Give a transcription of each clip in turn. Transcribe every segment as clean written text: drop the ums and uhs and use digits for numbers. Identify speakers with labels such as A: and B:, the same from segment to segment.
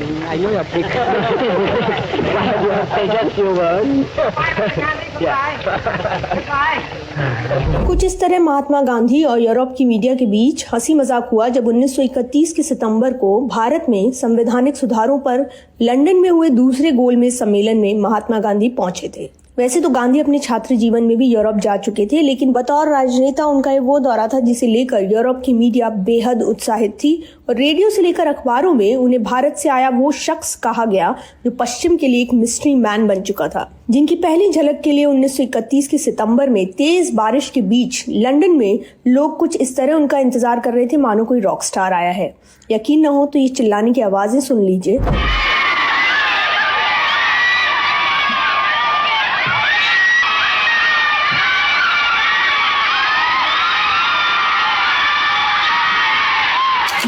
A: I know your trick. You have say just few words.
B: कुछ इस तरह महात्मा गांधी और यूरोप की मीडिया के बीच हंसी मजाक हुआ जब 1931 के सितंबर को भारत में संवैधानिक सुधारों पर लंदन में हुए दूसरे गोलमेज सम्मेलन में महात्मा गांधी पहुंचे थे। वैसे तो गांधी अपने छात्र जीवन में भी यूरोप जा चुके थे, लेकिन बतौर राजनेता उनका ये वो दौरा था जिसे लेकर यूरोप की मीडिया बेहद उत्साहित थी और रेडियो से लेकर अखबारों में उन्हें भारत से आया वो शख्स कहा गया जो पश्चिम के लिए एक मिस्ट्री मैन बन चुका था, जिनकी पहली झलक के लिए 1931 के सितंबर में तेज बारिश के बीच लंदन में लोग कुछ इस तरह उनका इंतजार कर रहे थे मानो कोई रॉक स्टार आया है। यकीन न हो तो ये चिल्लाने की आवाजें सुन लीजिए।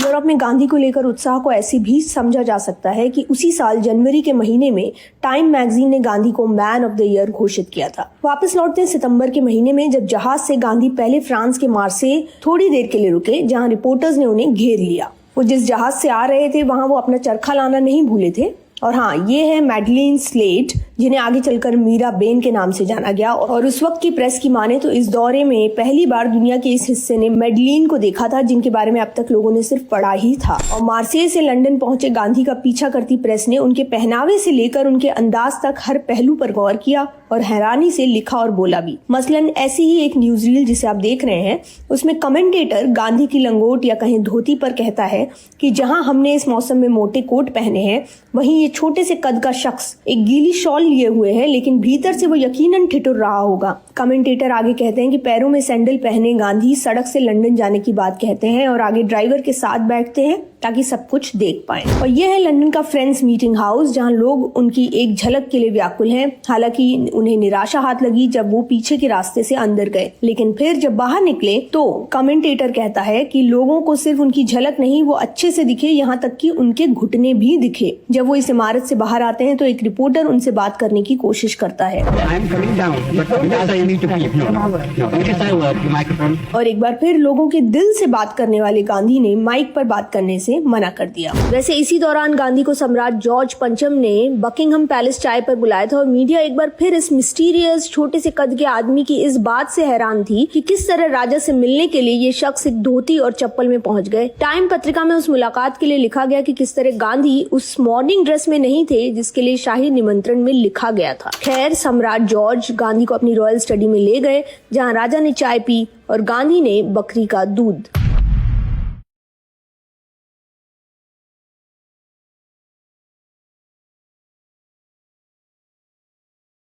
B: यूरोप में गांधी को लेकर उत्साह को ऐसे भी समझा जा सकता है कि उसी साल जनवरी के महीने में टाइम मैगजीन ने गांधी को मैन ऑफ द ईयर घोषित किया था। वापस लौटते हैं सितंबर के महीने में जब जहाज से गांधी पहले फ्रांस के मार्से थोड़ी देर के लिए रुके, जहां रिपोर्टर्स ने उन्हें घेर लिया। वो जिस जहाज से आ रहे थे वहां वो अपना चरखा लाना नहीं भूले थे। और हाँ, ये है मैडलिन स्लेट, जिन्हें आगे चलकर मीरा बेन के नाम से जाना गया। और उस वक्त की प्रेस की माने तो इस दौरे में पहली बार दुनिया के इस हिस्से ने मैडलिन को देखा था, जिनके बारे में अब तक लोगों ने सिर्फ पढ़ा ही था। और मार्सेई से लंदन पहुंचे गांधी का पीछा करती प्रेस ने उनके पहनावे से लेकर उनके अंदाज तक हर पहलू पर गौर किया और हैरानी से लिखा और बोला भी। मसलन ऐसी ही एक न्यूज रील जिसे आप देख रहे हैं, उसमें कमेंटेटर गांधी की लंगोट या कहीं धोती पर कहता है कि जहां हमने इस मौसम में मोटे कोट पहने हैं, वहीं ये छोटे से कद का शख्स एक गीली शॉल लिए हुए है, लेकिन भीतर से वो यकीनन ठिठुर रहा होगा। कमेंटेटर आगे कहते हैं कि पैरों में सैंडल पहने गांधी सड़क से लंदन जाने की बात कहते हैं और आगे ड्राइवर के साथ बैठते हैं ताकि सब कुछ देख पाएं। और यह है लंदन का फ्रेंड्स मीटिंग हाउस, जहां लोग उनकी एक झलक के लिए व्याकुल हैं। हालांकि उन्हें निराशा हाथ लगी जब वो पीछे के रास्ते से अंदर गए, लेकिन फिर जब बाहर निकले तो कमेंटेटर कहता है कि लोगों को सिर्फ उनकी झलक नहीं, वो अच्छे से दिखे, यहाँ तक कि उनके घुटने भी दिखे। जब वो इस इमारत से बाहर आते हैं तो एक रिपोर्टर उनसे बात करने की कोशिश करता है और एक बार फिर लोगों के दिल से बात करने वाले गांधी ने माइक पर बात करने से मना कर दिया। वैसे इसी दौरान गांधी को सम्राट जॉर्ज पंचम ने बकिंगहम पैलेस चाय पर बुलाया था और मीडिया एक बार फिर इस मिस्टीरियस छोटे से कद के आदमी की इस बात से हैरान थी कि किस तरह राजा से मिलने के लिए ये शख्स एक धोती और चप्पल में पहुंच गए। टाइम पत्रिका में उस मुलाकात के लिए लिखा गया कि किस तरह गांधी उस मॉर्निंग ड्रेस में नहीं थे जिसके लिए शाही निमंत्रण में लिखा गया था। खैर, सम्राट जॉर्ज गांधी को अपनी रॉयल स्टडी में ले गए, जहाँ राजा ने चाय पी और गांधी ने बकरी का दूध।